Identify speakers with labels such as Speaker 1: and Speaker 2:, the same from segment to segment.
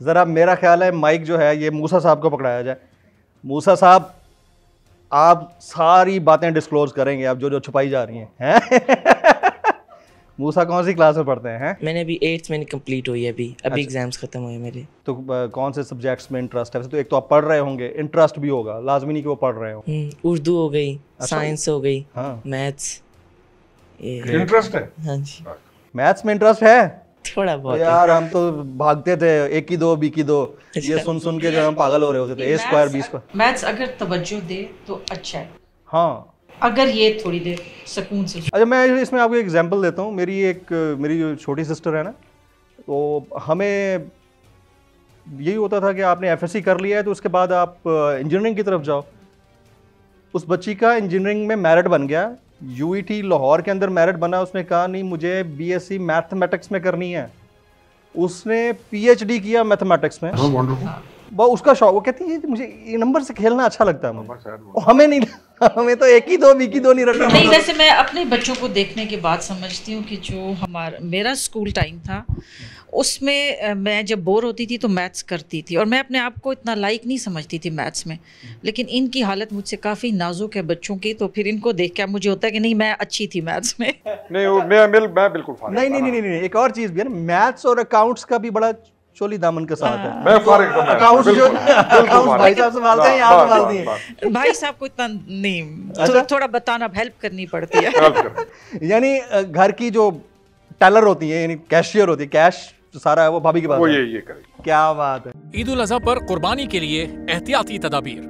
Speaker 1: ज़रा मेरा ख्याल है माइक जो है ये मूसा साहब को पकड़ाया जाए। मूसा साहब, आप सारी बातें डिस्क्लोज करेंगे आप जो जो छुपाई जा रही हैं। मूसा कौन सी क्लास में पढ़ते हैं?
Speaker 2: मैंने अभी 8th में कंप्लीट हुई है अभी एग्जाम्स खत्म हुए मेरे।
Speaker 1: तो कौन से सब्जेक्ट्स में इंटरेस्ट है? तो एक तो आप पढ़ रहे होंगे, इंटरेस्ट भी होगा, लाजमी नहीं कि वो पढ़ रहे हो।
Speaker 2: उर्दू हो गई, साइंस हो गई, मैथ्स।
Speaker 3: इंटरेस्ट है?
Speaker 2: हाँ जी,
Speaker 1: मैथ्स में इंटरेस्ट है
Speaker 2: थोड़ा बहुत
Speaker 1: यार। हम तो भागते थे एक की दो बी की दो, ये सुन सुन के जो हम पागल हो रहे होते थे। A² B²।
Speaker 4: मैथ्स अगर तवज्जो दे तो अच्छा है,
Speaker 1: हाँ,
Speaker 4: अगर ये थोड़ी देर सुकून से।
Speaker 1: अच्छा, मैं इसमें आपको एग्जांपल देता हूँ। मेरी जो छोटी सिस्टर है ना, तो हमें यही होता था कि आपने FSC कर लिया है तो उसके बाद आप इंजीनियरिंग की तरफ जाओ। उस बच्ची का इंजीनियरिंग में मेरिट बन गया, UET लाहौर के अंदर मेरिट बना। उसने कहा नहीं मुझे BSc मैथमेटिक्स में करनी है। उसने PhD किया मैथमेटिक्स में। वो उसका शौक, वो कहती है मुझे ये नंबर से खेलना अच्छा लगता है मुझे। हमें नहीं, हमें तो एक की दो बी की दो नहीं रखना।
Speaker 4: नहीं, वैसे मैं अपने बच्चों को देखने के बाद समझती हूँ कि जो मेरा स्कूल टाइम था उसमें मैं जब बोर होती थी तो मैथ्स करती थी, और मैं अपने आप को इतना लाइक नहीं समझती थी मैथ्स में। लेकिन इनकी हालत मुझसे काफ़ी नाजुक है बच्चों की, तो फिर इनको देख के मुझे होता है कि नहीं मैं अच्छी थी मैथ्स में।
Speaker 3: नहीं, मैं बिल्कुल
Speaker 1: नहीं, एक और चीज़ भी है ना, मैथ्स और अकाउंट्स का भी बड़ा चोली दामन के साथ है।
Speaker 3: मैं फारिग हूं।
Speaker 1: अकाउंट्स जो अकाउंट्स भाई साहब संभालते हैं, यहाँ संभालती हैं
Speaker 4: भाई साहब को इतना नहीं, थोड़ा बताना, हेल्प करनी पड़ती है।
Speaker 1: यानी घर की जो टेलर होती है, यानी कैशियर होती है, कैश सारा है वो भाभी के पास।
Speaker 3: वो ये करेगी।
Speaker 1: क्या बात है।
Speaker 5: ईद उल अज़हा पर कुर्बानी के लिए एहतियाती तदाबीर।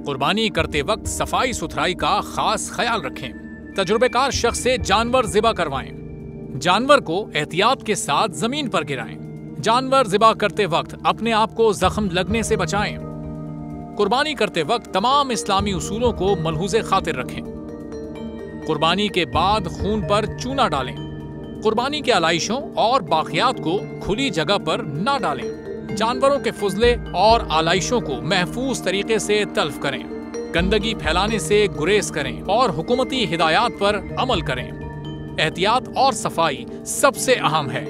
Speaker 5: कुर्बानी करते वक्त सफाई सुथराई का खास ख्याल रखें। तजुर्बेकार शख्स से जानवर ज़िबा करवाएं। जानवर को एहतियात के साथ जमीन पर गिराएं। जानवर ज़िबा करते वक्त अपने आप को जख्म लगने से बचाएं। कुर्बानी करते वक्त तमाम इस्लामी उसूलों को मलहूज़े खातिर रखें। कुर्बानी के बाद खून पर चूना डालें। कुर्बानी के आलाइशों और बाकियात को खुली जगह पर ना डालें। जानवरों के फुजले और आलाइशों को महफूज तरीके से तल्फ करें। गंदगी फैलाने से गुरेज करें और हुकूमती हिदायत पर अमल करें। एहतियात और सफाई सबसे अहम है।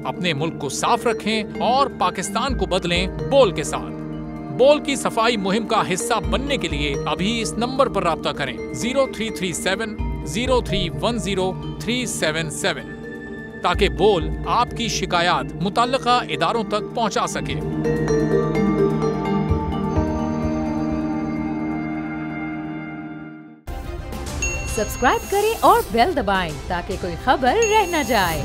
Speaker 5: अपने मुल्क को साफ रखें और पाकिस्तान को बदलें बोल के साथ। बोल की सफाई मुहिम का हिस्सा बनने के लिए अभी इस नंबर पर राब्ता करें 0337 0310 377, ताकि बोल आपकी शिकायत मुतल्लिका इदारों तक पहुंचा सके।
Speaker 6: सब्सक्राइब करें और बेल दबाएं ताकि कोई खबर रह न जाए।